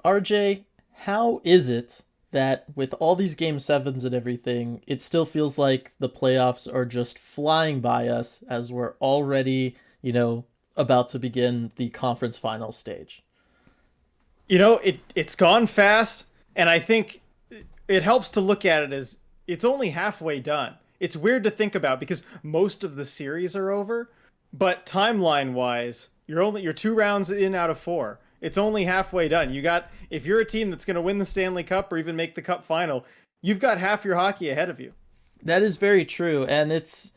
RJ, how is it that with all these game sevens and everything, it still feels like the playoffs are just flying by us as we're already, about to begin the conference final stage? It's gone fast, and I think it helps to look at it as it's only halfway done. It's weird to think about because most of the series are over, but timeline wise, you're 2 rounds in out of four. It's only halfway done. If you're a team that's going to win the Stanley Cup or even make the Cup final, you've got half your hockey ahead of you. That is very true, and it's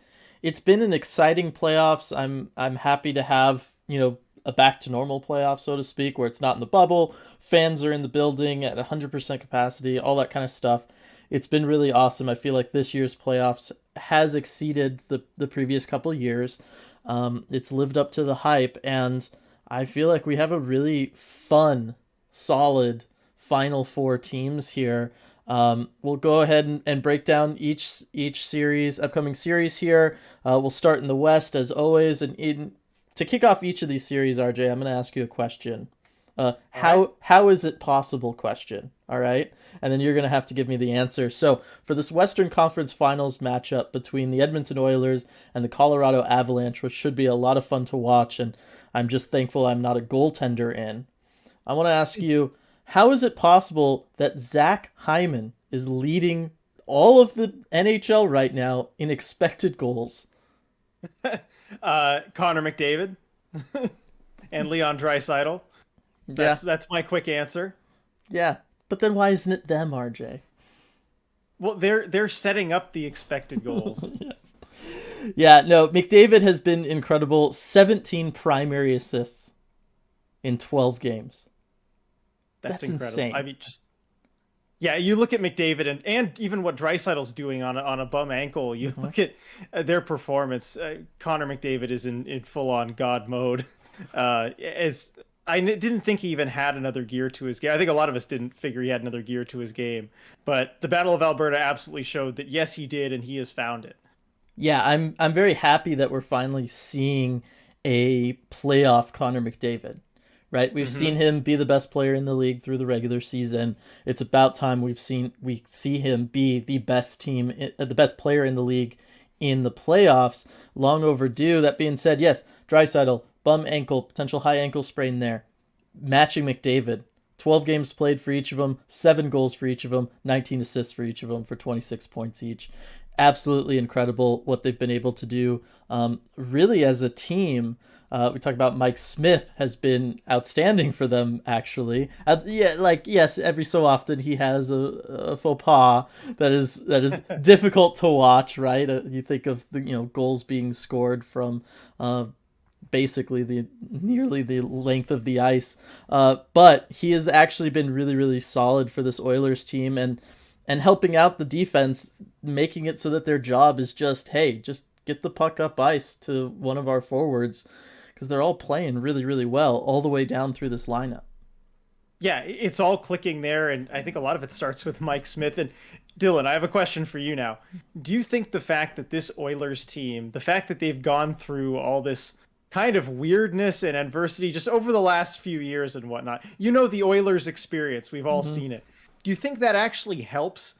been an exciting playoffs. I'm happy to have, a back to normal playoff, so to speak, where it's not in the bubble, fans are in the building at 100% capacity, all that kind of stuff. It's been really awesome. I feel like this year's playoffs has exceeded the previous couple years. It's lived up to the hype, and I feel like we have a really fun, solid final four teams here. We'll go ahead and break down each series, upcoming series here. We'll start in the West as always, and to kick off each of these series, RJ, I'm going to ask you a question. All right. How is it possible question? All right, and then you're going to have to give me the answer. So for this Western Conference Finals matchup between the Edmonton Oilers and the Colorado Avalanche, which should be a lot of fun to watch, and I'm just thankful I'm not a goaltender in. I want to ask you, how is it possible that Zach Hyman is leading all of the NHL right now in expected goals? Connor McDavid and Leon Draisaitl. Yeah, That's my quick answer. yeah. But then why isn't it them, RJ? Well, they're setting up the expected goals. Yes. Yeah, no, McDavid has been incredible. 17 primary assists in 12 games. That's That's incredible. I insane. mean, just yeah, you look at McDavid and even what Draisaitl's doing on a bum ankle. You Mhm. look at their performance. Connor McDavid is in full on God mode. As didn't think he even had another gear to his game. I think a lot of us didn't figure he had another gear to his game. But the Battle of Alberta absolutely showed that yes, he did, and he has found it. Yeah, I'm very happy that we're finally seeing a playoff Connor McDavid. Right? We've Hmm. seen him be the best player in the league through the regular season. It's about time we see him be the best player in the league in the playoffs. Long overdue. That being said, yes, Draisaitl, bum ankle, potential high ankle sprain there. Matching McDavid. 12 games played for each of them, 7 goals for each of them, 19 assists for each of them for 26 points each. Absolutely incredible what they've been able to do. Really, as a team, we talk about Mike Smith has been outstanding for them, actually. Yeah, like, yes, every so often he has a faux pas that is difficult to watch, right? You think of the goals being scored from basically the nearly the length of the ice. But he has actually been really, really solid for this Oilers team and helping out the defense, making it so that their job is just, hey, just get the puck up ice to one of our forwards because they're all playing really, really well all the way down through this lineup. Yeah, it's all clicking there, and I think a lot of it starts with Mike Smith. And Dylan, I have a question for you now. Do you think the fact that this Oilers team, the fact that they've gone through all this kind of weirdness and adversity just over the last few years and whatnot, the Oilers experience, we've all Mm-hmm. seen it. Do you think that actually helps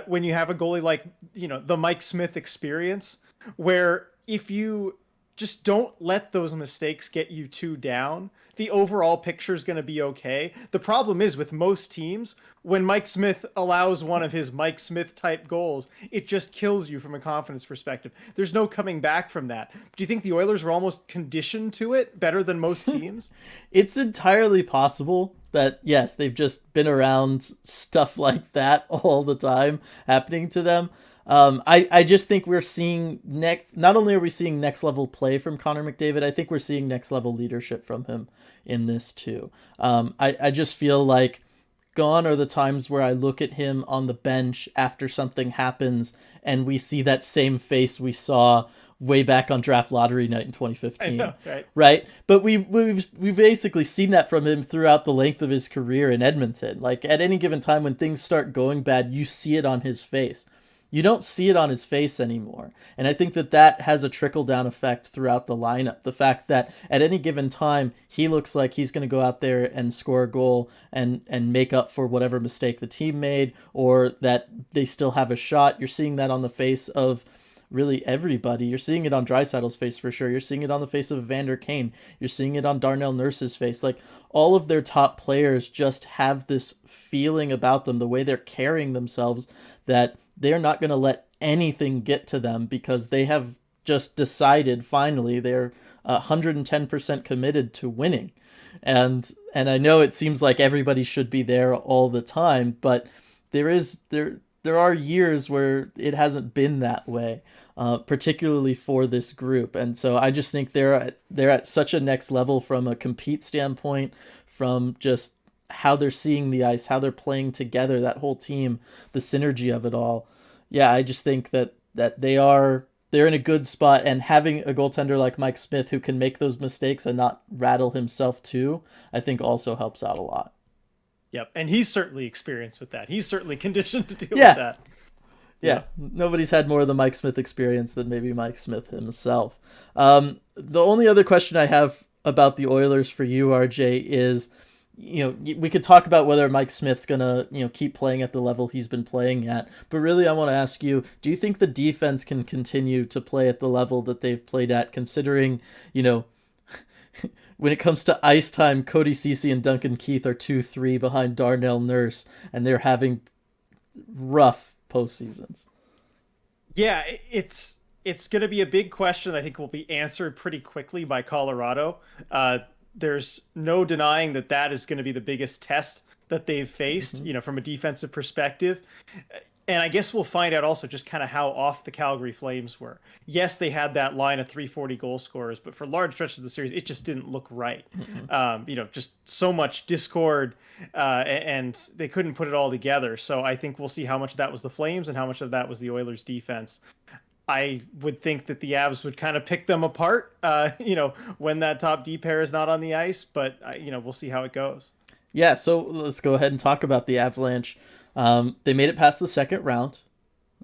when you have a goalie like, the Mike Smith experience, where if you just don't let those mistakes get you too down, the overall picture is going to be okay. The problem is with most teams, when Mike Smith allows one of his Mike Smith type goals, it just kills you from a confidence perspective. There's no coming back from that. Do you think the Oilers were almost conditioned to it better than most teams? It's entirely possible that, yes, they've just been around stuff like that all the time happening to them. I just think we're seeing not only are we seeing next level play from Connor McDavid, I think we're seeing next level leadership from him in this too. I just feel like gone are the times where I look at him on the bench after something happens and we see that same face we saw way back on draft lottery night in I 2015, know, right? right? But we've basically seen that from him throughout the length of his career in Edmonton. Like at any given time when things start going bad, you see it on his face. you don't see it on his face anymore. And I think that that has a trickle down effect throughout the lineup. The fact that at any given time, he looks like he's going to go out there and score a goal and make up for whatever mistake the team made, or that they still have a shot. You're seeing that on the face of really everybody. You're seeing it on Draisaitl's face for sure. You're seeing it on the face of Evander Kane. You're seeing it on Darnell Nurse's face. Like, all of their top players just have this feeling about them, the way they're carrying themselves, that they're not going to let anything get to them, because they have just decided finally they're 110% committed to winning. And I know it seems like everybody should be there all the time, but there are years where it hasn't been that way, particularly for this group. And so I just think they're at such a next level from a compete standpoint, from just how they're seeing the ice, how they're playing together, that whole team, the synergy of it all. Yeah, I just think that they're in a good spot, and having a goaltender like Mike Smith who can make those mistakes and not rattle himself too, I think also helps out a lot. Yep, and he's certainly experienced with that. He's certainly conditioned to deal Yeah. with that. Yeah, nobody's had more of the Mike Smith experience than maybe Mike Smith himself. The only other question I have about the Oilers for you, RJ, is, we could talk about whether Mike Smith's gonna, keep playing at the level he's been playing at. But really, I want to ask you, do you think the defense can continue to play at the level that they've played at, considering, when it comes to ice time, Cody Ceci and Duncan Keith are 2-3 behind Darnell Nurse, and they're having rough postseasons? Yeah, it's going to be a big question that I think will be answered pretty quickly by Colorado. There's no denying that is going to be the biggest test that they've faced, from a defensive perspective. And I guess we'll find out also just kind of how off the Calgary Flames were. Yes, they had that line of 340 goal scorers, but for large stretches of the series, it just didn't look right. Just so much discord, and they couldn't put it all together. So I think we'll see how much of that was the Flames and how much of that was the Oilers' defense. I would think that the Avs would kind of pick them apart, when that top D pair is not on the ice. But, we'll see how it goes. Yeah, so let's go ahead and talk about the Avalanche. They made it past the second round.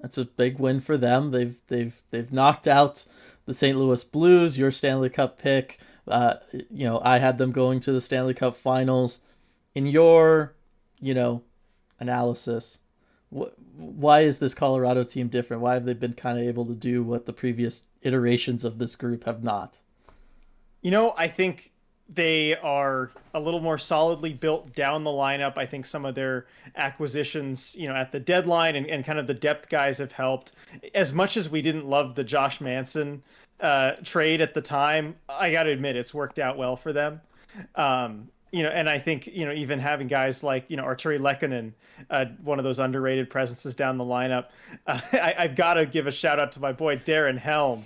That's a big win for them. They've knocked out the St. Louis Blues, your Stanley Cup pick. I had them going to the Stanley Cup Finals. In your, analysis, why is this Colorado team different? Why have they been kind of able to do what the previous iterations of this group have not? I think they are a little more solidly built down the lineup. I think some of their acquisitions, at the deadline and kind of the depth guys have helped. As much as we didn't love the Josh Manson trade at the time, I got to admit it's worked out well for them. And I think, even having guys like, Arturi Lehkonen, one of those underrated presences down the lineup. I've got to give a shout out to my boy, Darren Helm.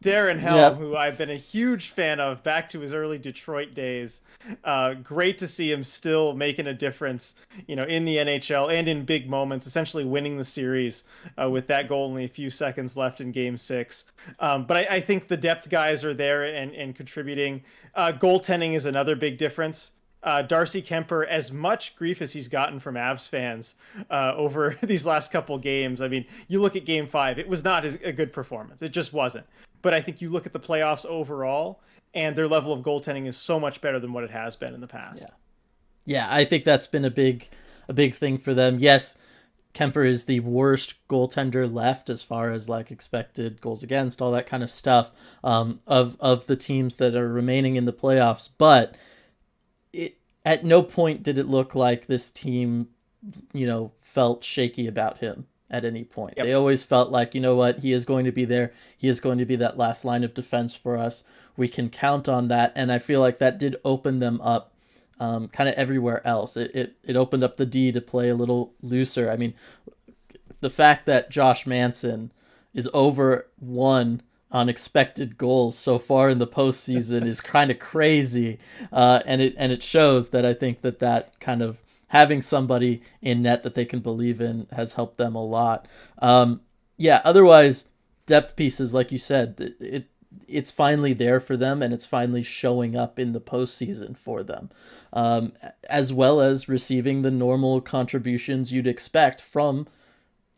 Yep. Who I've been a huge fan of back to his early Detroit days. Great to see him still making a difference, in the NHL and in big moments, essentially winning the series with that goal only a few seconds left in Game 6. But I think the depth guys are there and contributing. Goaltending is another big difference. Darcy Kemper, as much grief as he's gotten from Avs fans over these last couple games. I mean, you look at Game 5, it was not a good performance. It just wasn't. But I think you look at the playoffs overall, and their level of goaltending is so much better than what it has been in the past. Yeah, I think that's been a big thing for them. Yes, Kemper is the worst goaltender left as far as like expected goals against, all that kind of stuff, of the teams that are remaining in the playoffs. But at no point did it look like this team, felt shaky about him at any point. Yep. They always felt like, he is going to be there. He is going to be that last line of defense for us. We can count on that. And I feel like that did open them up kind of everywhere else. It opened up the D to play a little looser. I mean, the fact that Josh Manson is over 1 on expected goals so far in the postseason is kind of crazy. And it shows that I think that kind of having somebody in net that they can believe in has helped them a lot. Otherwise, depth pieces, like you said, it's finally there for them, and it's finally showing up in the postseason for them, as well as receiving the normal contributions you'd expect from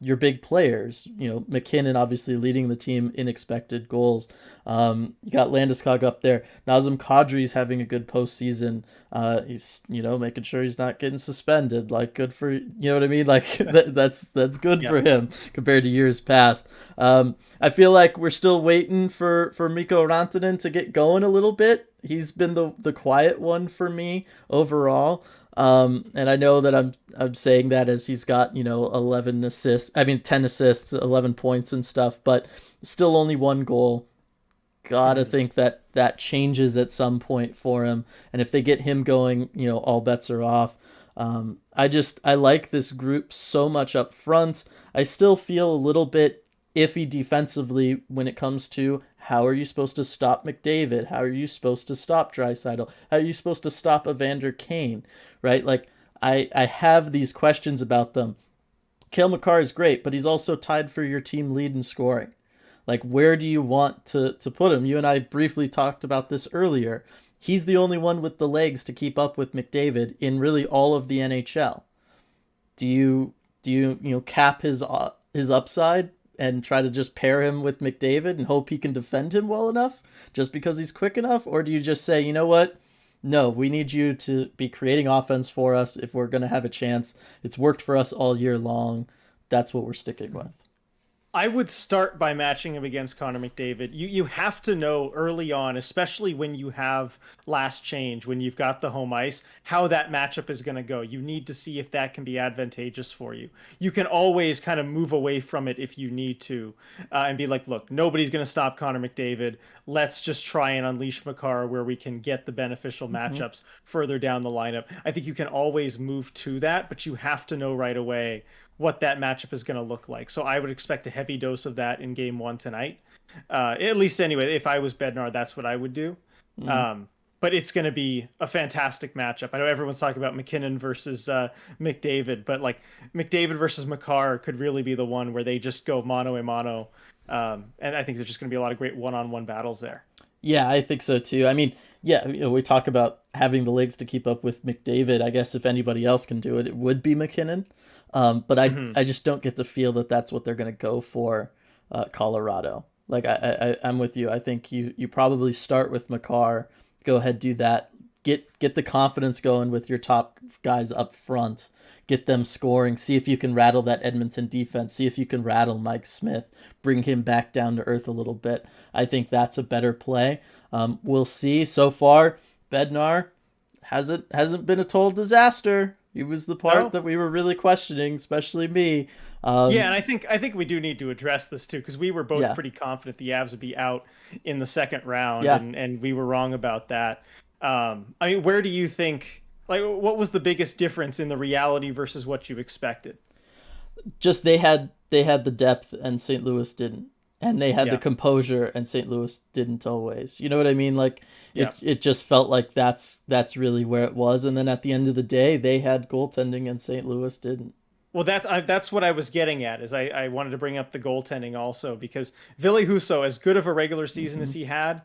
your big players. McKinnon obviously leading the team in expected goals. You got Landeskog up there. Nazem Kadri's having a good postseason. He's making sure he's not getting suspended. Like, good for what I mean. Like that's good for him compared to years past. I feel like we're still waiting for Mikko Rantanen to get going a little bit. He's been the quiet one for me overall. And I know that I'm saying that as he's got 11 assists. I mean 10 assists, 11 points and stuff, but still only one goal. Gotta think that changes at some point for him. And if they get him going, all bets are off. I like this group so much up front. I still feel a little bit iffy defensively when it comes to how are you supposed to stop McDavid? How are you supposed to stop Draisaitl? How are you supposed to stop Evander Kane? Right? Like, I have these questions about them. Cale Makar is great, but he's also tied for your team lead in scoring. Like, where do you want to put him? You and I briefly talked about this earlier. He's the only one with the legs to keep up with McDavid in really all of the NHL. Do you cap his upside and try to just pair him with McDavid and hope he can defend him well enough just because he's quick enough? Or do you just say, you know what? No, we need you to be creating offense for us if we're going to have a chance. It's worked for us all year long. That's what we're sticking with. I would start by matching him against Connor McDavid. You have to know early on, especially when you have last change, when you've got the home ice, how that matchup is going to go. You need to see if that can be advantageous for you. You can always kind of move away from it if you need to, and be like, look, nobody's going to stop Connor McDavid. Let's just try and unleash Makar where we can get the beneficial matchups further down the lineup. I think you can always move to that, but you have to know right away what that matchup is going to look like. So I would expect a heavy dose of that in game 1 tonight. At least anyway, if I was Bednar, that's what I would do. But it's going to be a fantastic matchup. I know everyone's talking about McKinnon versus McDavid, but like McDavid versus Makar could really be the one where they just go mano a mano. And I think there's just going to be a lot of great one-on-one battles there. Yeah, I think so too. I mean, yeah, we talk about having the legs to keep up with McDavid. I guess if anybody else can do it, it would be McKinnon. But I just don't get the feel that that's what they're going to go for, Colorado. Like, I'm with you. I think you probably start with Makar, go ahead, do that, get the confidence going with your top guys up front, get them scoring, see if you can rattle that Edmonton defense, see if you can rattle Mike Smith, bring him back down to earth a little bit. I think that's a better play. We'll see. So far, Bednar hasn't been a total disaster. He was the part that we were really questioning, especially me. Yeah, and I think we do need to address this too, because we were both pretty confident the Avs would be out in the second round, and we were wrong about that. I mean, where do you think, like, what was the biggest difference in the reality versus what you expected? Just they had the depth and St. Louis didn't. And they had the composure, and St. Louis didn't always. You know what I mean? Like, it just felt like that's really where it was. And then at the end of the day, they had goaltending, and St. Louis didn't. Well, that's what I was getting at. Is I wanted to bring up the goaltending also, because Ville Husso, as good of a regular season as he had,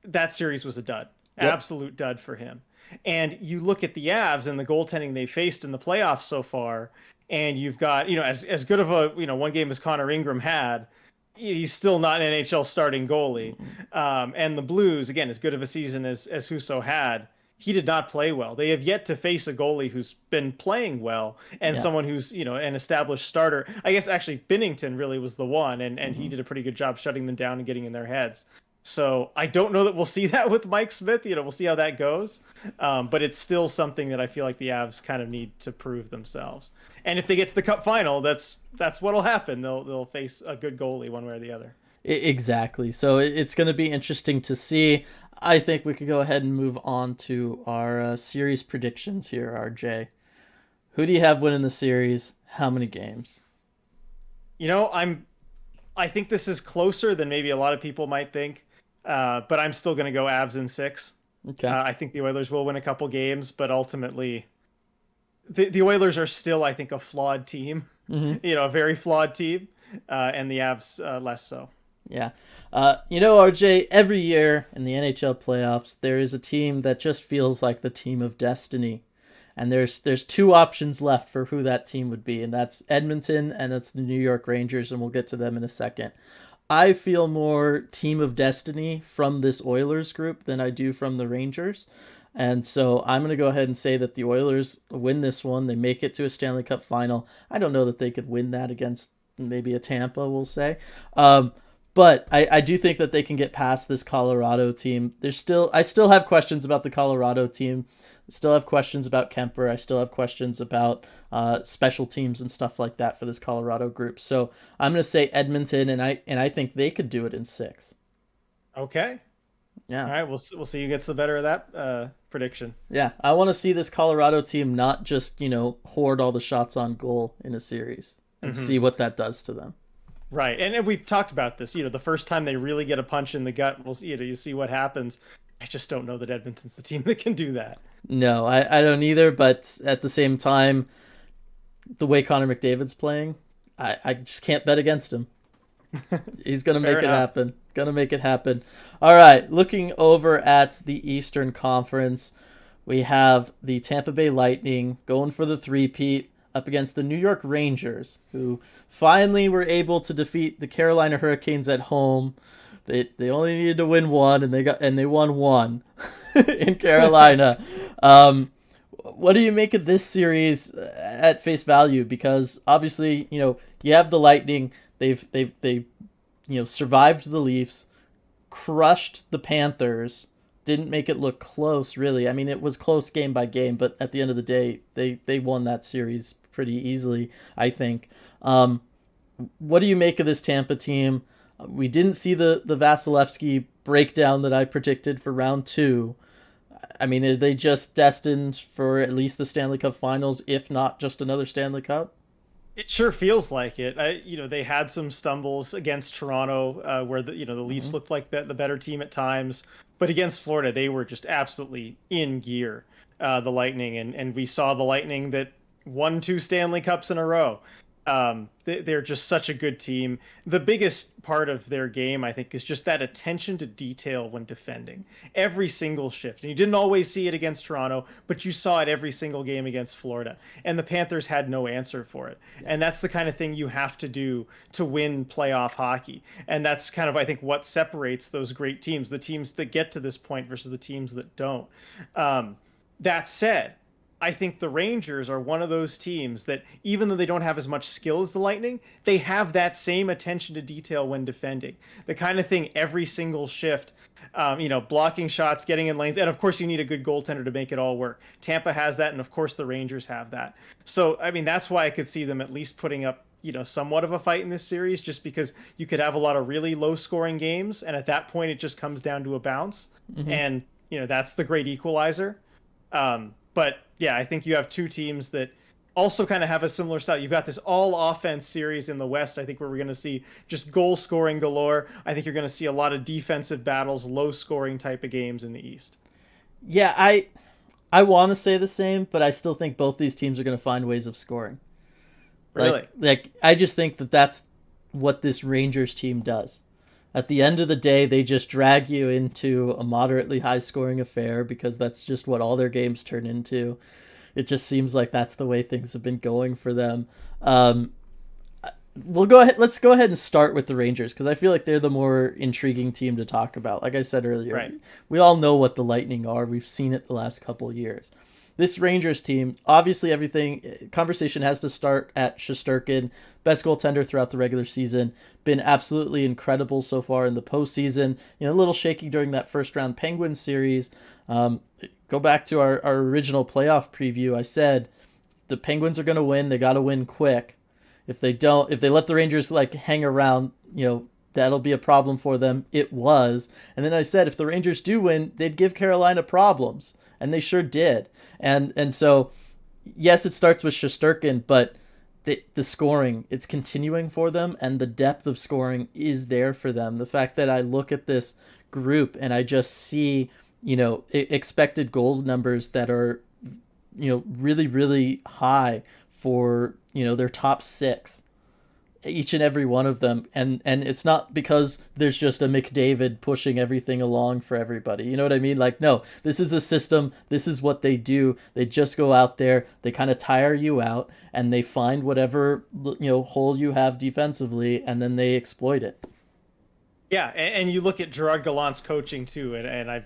that series was a dud, absolute dud for him. And you look at the Avs and the goaltending they faced in the playoffs so far, and you've got as good of a one game as Connor Ingram had. He's still not an NHL starting goalie. And the Blues, again, as good of a season as Husso had, he did not play well. They have yet to face a goalie who's been playing well and someone who's, an established starter. I guess actually Binnington really was the one, and he did a pretty good job shutting them down and getting in their heads. So I don't know that we'll see that with Mike Smith. We'll see how that goes. But it's still something that I feel like the Avs kind of need to prove themselves. And if they get to the Cup final, that's what'll happen. They'll face a good goalie one way or the other. Exactly. So it's going to be interesting to see. I think we could go ahead and move on to our series predictions here, RJ. Who do you have winning the series? How many games? I think this is closer than maybe a lot of people might think. But I'm still going to go Avs in 6. Okay. I think the Oilers will win a couple games, but ultimately the Oilers are still, I think, a flawed team, a very flawed team, and the Avs less so. Yeah. RJ, every year in the NHL playoffs, there is a team that just feels like the team of destiny. And there's two options left for who that team would be, and that's Edmonton and that's the New York Rangers, and we'll get to them in a second. I feel more team of destiny from this Oilers group than I do from the Rangers. And so I'm going to go ahead and say that the Oilers win this one. They make it to a Stanley Cup final. I don't know that they could win that against maybe a Tampa, we'll say. But I do think that they can get past this Colorado team. I still have questions about the Colorado team. I still have questions about Kemper. I still have questions about special teams and stuff like that for this Colorado group. So I'm going to say Edmonton, and I think they could do it in 6. Okay. Yeah. All right. We'll see who gets the better of that prediction. Yeah. I want to see this Colorado team not just, hoard all the shots on goal in a series and see what that does to them. Right. And we've talked about this, the first time they really get a punch in the gut, we'll see, you see what happens. I just don't know that Edmonton's the team that can do that. No, I don't either. But at the same time, the way Connor McDavid's playing, I just can't bet against him. He's going to make it happen. Going to make it happen. All right. Looking over at the Eastern Conference, we have the Tampa Bay Lightning going for the three-peat up against the New York Rangers, who finally were able to defeat the Carolina Hurricanes at home. They only needed to win one, and they won one in Carolina. What do you make of this series at face value? Because obviously, you have the Lightning. They survived the Leafs, crushed the Panthers. Didn't make it look close, really. I mean, it was close game by game, but at the end of the day, they won that series pretty easily, I think. What do you make of this Tampa team? We didn't see the Vasilevskiy breakdown that I predicted for round 2. I mean, are they just destined for at least the Stanley Cup Finals, if not just another Stanley Cup? It sure feels like it. They had some stumbles against Toronto, where the Leafs looked like the better team at times, but against Florida, they were just absolutely in gear. The Lightning, and we saw the Lightning that won 2 Stanley Cups in a row. They're just such a good team. The biggest part of their game, I think, is just that attention to detail when defending. Every single shift. And you didn't always see it against Toronto, but you saw it every single game against Florida. And the Panthers had no answer for it. And that's the kind of thing you have to do to win playoff hockey. And that's kind of, I think, what separates those great teams, the teams that get to this point versus the teams that don't. That said, I think the Rangers are one of those teams that, even though they don't have as much skill as the Lightning, they have that same attention to detail when defending. The kind of thing every single shift, blocking shots, getting in lanes, and of course you need a good goaltender to make it all work. Tampa has that, and of course the Rangers have that. So, I mean, that's why I could see them at least putting up, somewhat of a fight in this series, just because you could have a lot of really low-scoring games, and at that point it just comes down to a bounce, and, that's the great equalizer. But yeah, I think you have two teams that also kind of have a similar style. You've got this all offense series in the West, I think, where we're going to see just goal scoring galore. I think you're going to see a lot of defensive battles, low scoring type of games in the East. Yeah, I want to say the same, but I still think both these teams are going to find ways of scoring. Really? Like I just think that that's what this Rangers team does. At the end of the day, they just drag you into a moderately high-scoring affair because that's just what all their games turn into. It just seems like that's the way things have been going for them. We'll go ahead. Let's go ahead and start with the Rangers because I feel like they're the more intriguing team to talk about. Like I said earlier, right. We all know what the Lightning are. We've seen it the last couple of years. This Rangers team, obviously conversation has to start at Schasterkin, best goaltender throughout the regular season, been absolutely incredible so far in the postseason, a little shaky during that first round Penguins series. Go back to our original playoff preview. I said the Penguins are going to win. They got to win quick. If they let the Rangers hang around, that'll be a problem for them. It was. And then I said if the Rangers do win, they'd give Carolina problems. And they sure did. And so, yes, it starts with Schasterkin, but the scoring, it's continuing for them, and the depth of scoring is there for them. The fact that I look at this group and I just see, expected goals numbers that are, really, really high for, their top 6. each and every one of them, and it's not because there's just a McDavid pushing everything along for everybody. You know what I mean? Like, no, this is a system. This is what they do. They just go out there, they kind of tire you out, and they find whatever hole you have defensively, and then they exploit it. Yeah, and you look at Gerard Gallant's coaching too, and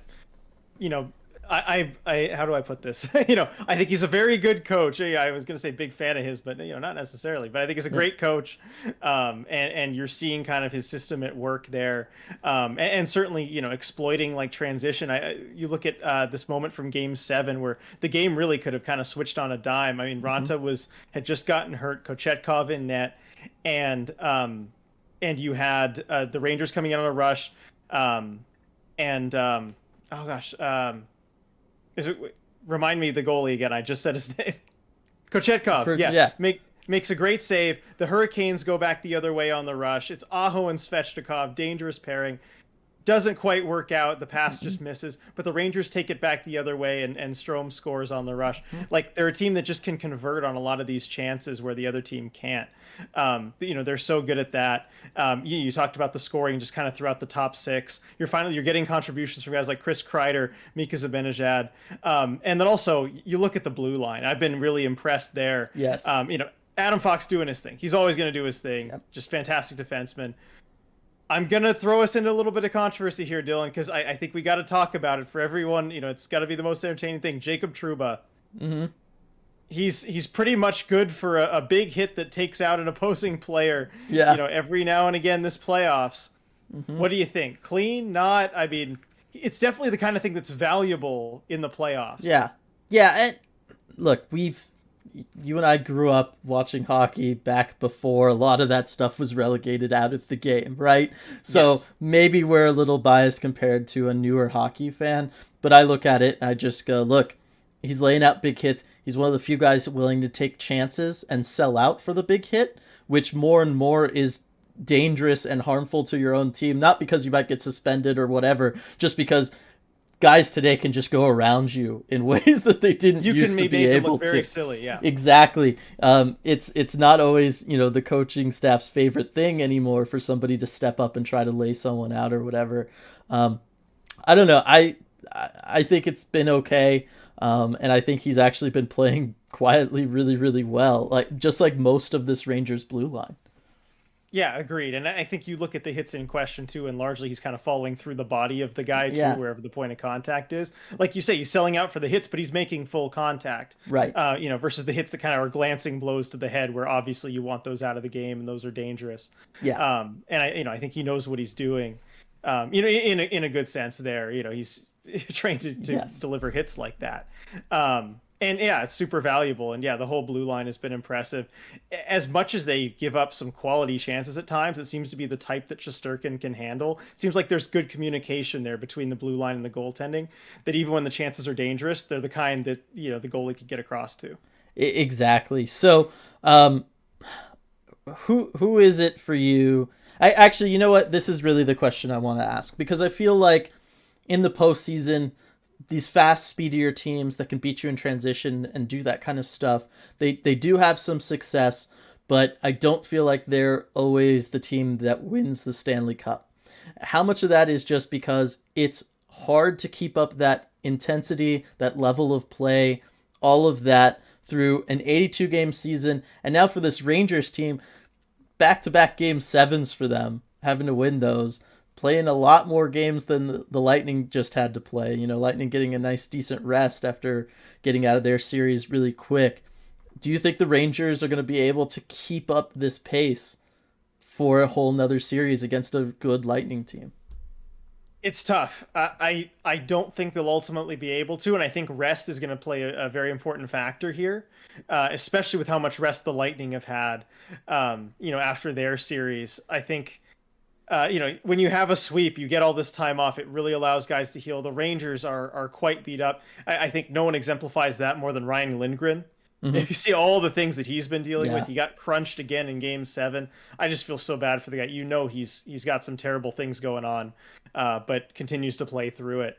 you know, I how do I put this? I think he's a very good coach. Yeah, I was going to say big fan of his, but not necessarily. But I think he's a great coach, and you're seeing kind of his system at work there, and certainly exploiting like transition. You look at this moment from Game 7 where the game really could have kind of switched on a dime. I mean, Ranta had just gotten hurt, Kochetkov in net, and you had the Rangers coming in on a rush, and oh gosh. Remind me the goalie again. I just said his name. Kochetkov. Yeah. Makes a great save. The Hurricanes go back the other way on the rush. It's Aho and Svechnikov. Dangerous pairing. Doesn't quite work out. The pass just misses. But the Rangers take it back the other way, and Strome scores on the rush. Like, they're a team that just can convert on a lot of these chances where the other team can't. They're so good at that. You talked about the scoring just kind of throughout the top 6. You're getting contributions from guys like Chris Kreider, Mika Zibanejad. And then also, you look at the blue line. I've been really impressed there. Yes. Adam Fox doing his thing. He's always going to do his thing. Yep. Just fantastic defenseman. I'm going to throw us into a little bit of controversy here, Dylan, because I think we got to talk about it for everyone. It's got to be the most entertaining thing. Jacob Trouba. Mm-hmm. He's pretty much good for a big hit that takes out an opposing player. Yeah. Every now and again this playoffs. Mm-hmm. What do you think? Clean? Not? I mean, it's definitely the kind of thing that's valuable in the playoffs. Yeah. Yeah. And look, you and I grew up watching hockey back before a lot of that stuff was relegated out of the game, right? So yes. Maybe we're a little biased compared to a newer hockey fan, but I look at it and I just go, look, he's laying out big hits. He's one of the few guys willing to take chances and sell out for the big hit, which more and more is dangerous and harmful to your own team, not because you might get suspended or whatever, just because guys today can just go around you in ways that they didn't used to be able to. Very silly, yeah. Exactly. It's not always the coaching staff's favorite thing anymore for somebody to step up and try to lay someone out or whatever. I don't know. I think it's been okay, and I think he's actually been playing quietly really, really well, just like most of this Rangers blue line. Yeah, agreed. And I think you look at the hits in question too, and largely he's kind of following through the body of the guy too, wherever the point of contact is. Like you say, he's selling out for the hits, but he's making full contact. Right. Versus the hits that kind of are glancing blows to the head, where obviously you want those out of the game and those are dangerous. Yeah. And I think he knows what he's doing. In a good sense there. He's trained to deliver hits like that. And yeah, it's super valuable. And yeah, the whole blue line has been impressive. As much as they give up some quality chances at times, it seems to be the type that Schasterkin can handle. It seems like there's good communication there between the blue line and the goaltending, that even when the chances are dangerous, they're the kind that, the goalie could get across to. Exactly. So, who is it for you? Actually, you know what? This is really the question I want to ask, because I feel like in the postseason, these fast, speedier teams that can beat you in transition and do that kind of stuff, they do have some success, but I don't feel like they're always the team that wins the Stanley Cup. How much of that is just because it's hard to keep up that intensity, that level of play, all of that through an 82-game season, and now for this Rangers team, back-to-back Game 7s for them, having to win those, playing a lot more games than the Lightning just had to play. Lightning getting a nice, decent rest after getting out of their series really quick. Do you think the Rangers are going to be able to keep up this pace for a whole nother series against a good Lightning team? It's tough. I don't think they'll ultimately be able to, and I think rest is going to play a very important factor here, especially with how much rest the Lightning have had, after their series. I think, when you have a sweep, you get all this time off. It really allows guys to heal. The Rangers are quite beat up. I think no one exemplifies that more than Ryan Lindgren. Mm-hmm. If you see all the things that he's been dealing with, he got crunched again in Game 7. I just feel so bad for the guy. He's got some terrible things going on, but continues to play through it.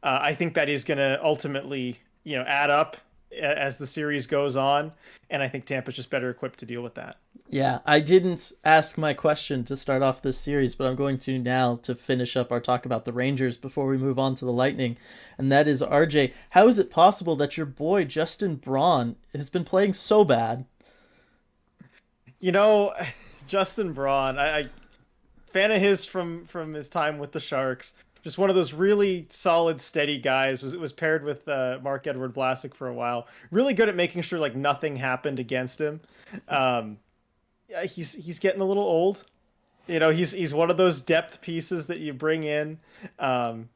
I think that is going to ultimately, add up as the series goes on, and I think Tampa's just better equipped to deal with that. Yeah, I didn't ask my question to start off this series, but I'm going to now to finish up our talk about the Rangers before we move on to the Lightning. And that is, RJ, how is it possible that your boy Justin Braun has been playing so bad? You know, Justin Braun, I fan of his from his time with the Sharks. Just one of those really solid, steady guys. Was paired with Mark-Edward Vlasic for a while. Really good at making sure like nothing happened against him. Yeah, he's getting a little old. You know, he's one of those depth pieces that you bring in.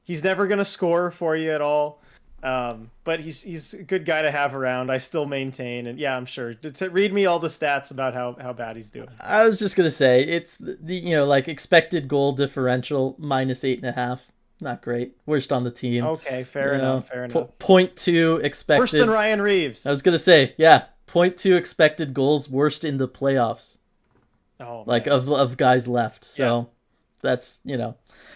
He's never gonna score for you at all. But he's a good guy to have around. I still maintain, and yeah, I'm sure. Read me all the stats about how bad he's doing. I was just gonna say it's the like expected goal differential -8.5. Not great. Worst on the team. Okay, fair enough. Fair enough. 0.2 expected. Worse than Ryan Reeves. I was gonna say, yeah, 0.2 expected goals, worst in the playoffs. Oh, like man. of guys left. So that's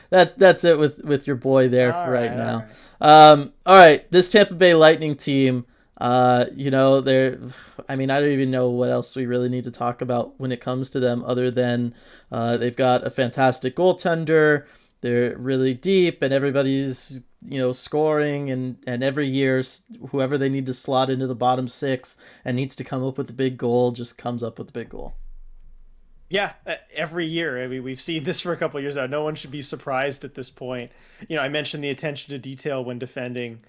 that's it with your boy there for right now. All right, this Tampa Bay Lightning team. They're. I mean, I don't even know what else we really need to talk about when it comes to them, other than they've got a fantastic goaltender. They're really deep, and everybody's scoring, and every year whoever they need to slot into the bottom six and needs to come up with a big goal just comes up with a big goal. Yeah, every year. I mean, we've seen this for a couple of years now. No one should be surprised at this point. I mentioned the attention to detail when defending.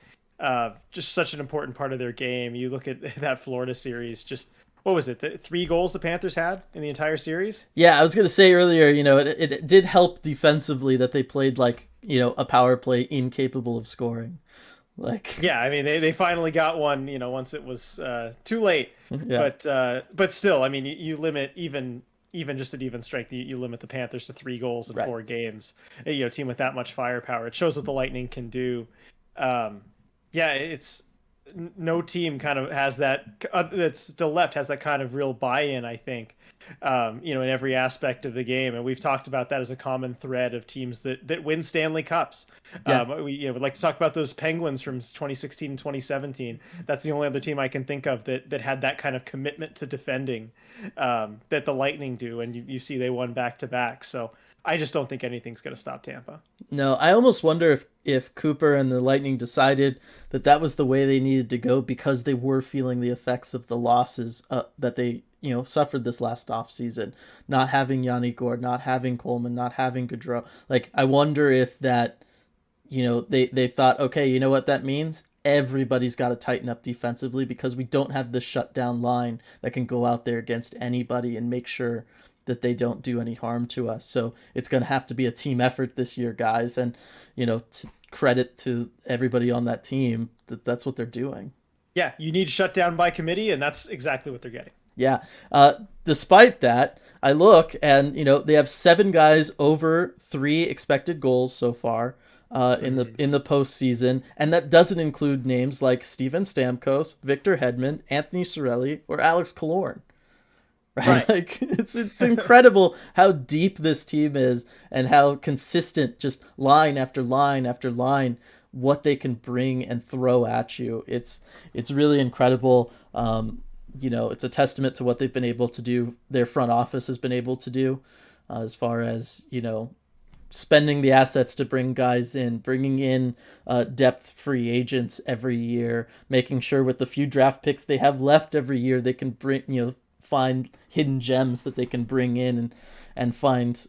Just such an important part of their game. You look at that Florida series, just what was it? The 3 goals the Panthers had in the entire series? Yeah, I was going to say earlier, it did help defensively that they played like, a power play incapable of scoring. Yeah, I mean, they finally got one, once it was too late. Yeah. But still, I mean, you limit even just at even strength, you limit the Panthers to 3 goals in 4 games. A team with that much firepower. It shows what the Lightning can do. Yeah, it's no team kind of has that that's still left has that kind of real buy-in, I think, in every aspect of the game. And we've talked about that as a common thread of teams that win Stanley Cups. Yeah. We would like to talk about those Penguins from 2016 and 2017. That's the only other team I can think of that had that kind of commitment to defending that the Lightning do. And you see they won back-to-back. So I just don't think anything's going to stop Tampa. No, I almost wonder if Cooper and the Lightning decided that was the way they needed to go because they were feeling the effects of the losses that they suffered this last offseason. Not having Yanni Gourde, not having Coleman, not having Gaudreau. Like, I wonder if that, they thought, okay, you know what that means? Everybody's got to tighten up defensively because we don't have the shutdown line that can go out there against anybody and make sure that they don't do any harm to us. So it's going to have to be a team effort this year, guys. And, credit to everybody on that team that's what they're doing. Yeah, you need shut down by committee, and that's exactly what they're getting. Yeah. Despite that, I look and, they have 7 guys over 3 expected goals so far in the postseason. And that doesn't include names like Steven Stamkos, Victor Hedman, Anthony Cirelli, or Alex Killorn. Right? Like it's incredible how deep this team is and how consistent, just line after line after line, what they can bring and throw at you. It's really incredible. It's a testament to what they've been able to do. Their front office has been able to do as far as spending the assets to bring guys in, bringing in depth free agents every year, making sure with the few draft picks they have left every year they can bring find hidden gems that they can bring in and find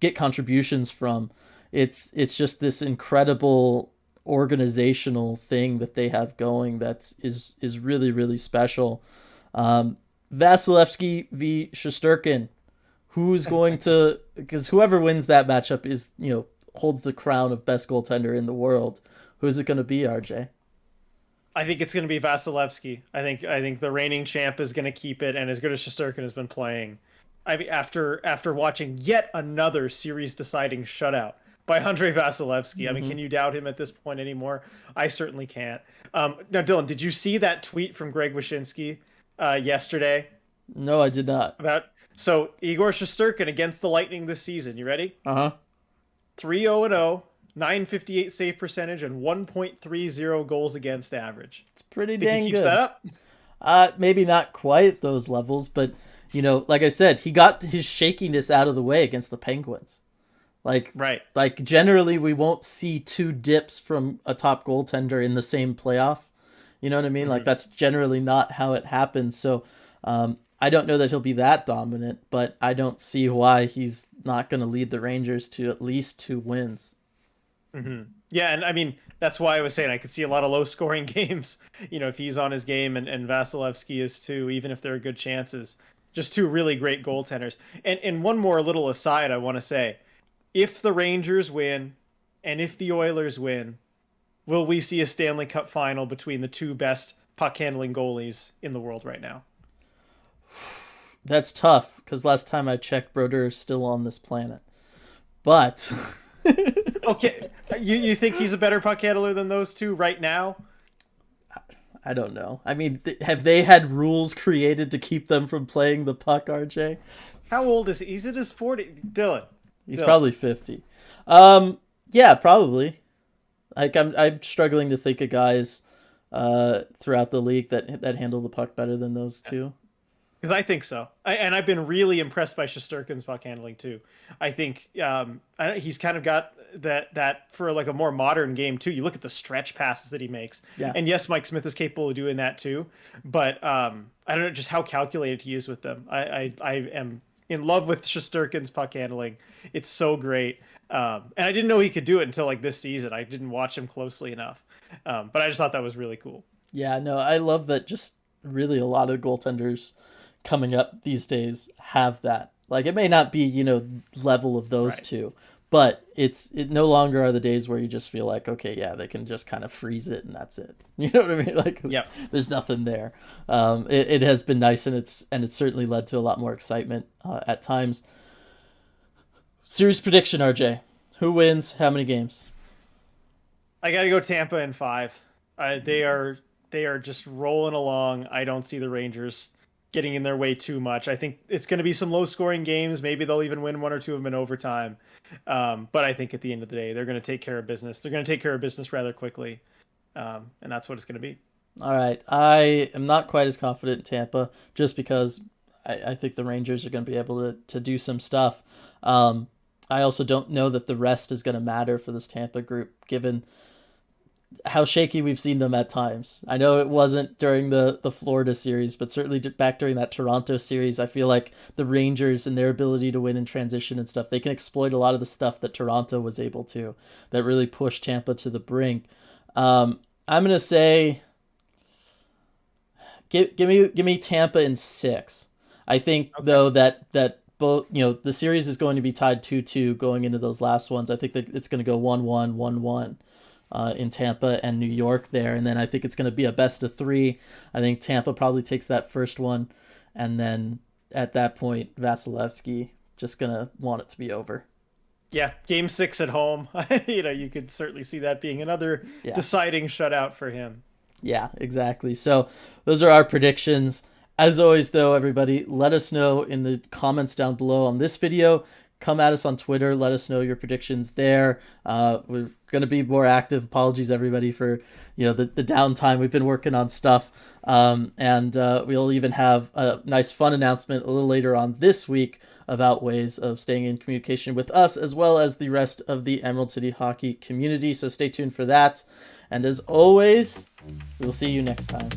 get contributions from. It's just this incredible organizational thing that they have going that is really, really special. Vasilevskiy V Schasterkin, who's going to, because whoever wins that matchup is holds the crown of best goaltender in the world. Who's it going to be, RJ? I think it's going to be Vasilevskiy. I think the reigning champ is going to keep it, and as good as Shesterkin has been playing, I mean, after watching yet another series-deciding shutout by Andrei Vasilevskiy, I mean, can you doubt him at this point anymore? I certainly can't. Now, Dylan, did you see that tweet from Greg Wyshynski yesterday? No, I did not. So Igor Shesterkin against the Lightning this season. You ready? 3-0-0, .958 save percentage, and 1.30 goals against average. It's pretty Think dang he keeps good. that up? Maybe not quite those levels, but like I said, he got his shakiness out of the way against the Penguins. Right. Like generally we won't see two dips from a top goaltender in the same playoff. You know what I mean? Like that's generally not how it happens. So I don't know that he'll be that dominant, but I don't see why he's not going to lead the Rangers to at least 2 wins. Yeah, and I mean that's why I was saying I could see a lot of low-scoring games. If he's on his game and Vasilevskiy is too, even if they're good chances. Just 2 really great goaltenders. And one more little aside I want to say: if the Rangers win, and if the Oilers win, will we see a Stanley Cup final between the 2 best puck-handling goalies in the world right now? That's tough because last time I checked, Broder is still on this planet. But Okay, you think he's a better puck handler than those 2 right now? I don't know. I mean, have they had rules created to keep them from playing the puck, RJ? How old is he? He's in his 40s. Dylan. He's probably 50. Yeah, probably. Like I'm struggling to think of guys throughout the league that handle the puck better than those 2. Because I think so. And I've been really impressed by Shesterkin's puck handling too. I think he's kind of got that for like a more modern game too. You look at the stretch passes that he makes. Yeah. And yes, Mike Smith is capable of doing that too. But I don't know just how calculated he is with them. I am in love with Shesterkin's puck handling. It's so great. And I didn't know he could do it until like this season. I didn't watch him closely enough. But I just thought that was really cool. Yeah, no, I love that just really a lot of goaltenders coming up these days have that. Like it may not be, level of those Right. 2, but it no longer are the days where you just feel like, okay, yeah, they can just kind of freeze it and that's it. You know what I mean? Like Yep. there's nothing there. It has been nice and it's certainly led to a lot more excitement at times. Series prediction, RJ. Who wins? How many games? I got to go Tampa in 5. They are just rolling along. I don't see the Rangers getting in their way too much. I think it's going to be some low-scoring games. Maybe they'll even win 1 or 2 of them in overtime. But I think at the end of the day, they're going to take care of business. They're going to take care of business rather quickly, and that's what it's going to be. All right. I am not quite as confident in Tampa just because I think the Rangers are going to be able to do some stuff. I also don't know that the rest is going to matter for this Tampa group, given how shaky we've seen them at times. I know it wasn't during the Florida series, but certainly back during that Toronto series, I feel like the Rangers and their ability to win in transition and stuff, they can exploit a lot of the stuff that Toronto was able to, that really pushed Tampa to the brink. I'm going to say, give me Tampa in 6. I think, though, that both, the series is going to be tied 2-2 going into those last ones. I think that it's going to go 1-1, 1-1. In Tampa and New York there, and then I think it's going to be a best of 3. I think Tampa probably takes that first one, and then at that point Vasilevskiy just going to want it to be over. Yeah, game 6 at home. You could certainly see that being another deciding shutout for him. Yeah, exactly. So those are our predictions. As always, though, everybody, let us know in the comments down below on this video. Come at us on Twitter. Let us know your predictions there. We're going to be more active. Apologies, everybody, for the downtime. We've been working on stuff. And we'll even have a nice, fun announcement a little later on this week about ways of staying in communication with us as well as the rest of the Emerald City hockey community. So stay tuned for that. And as always, we'll see you next time.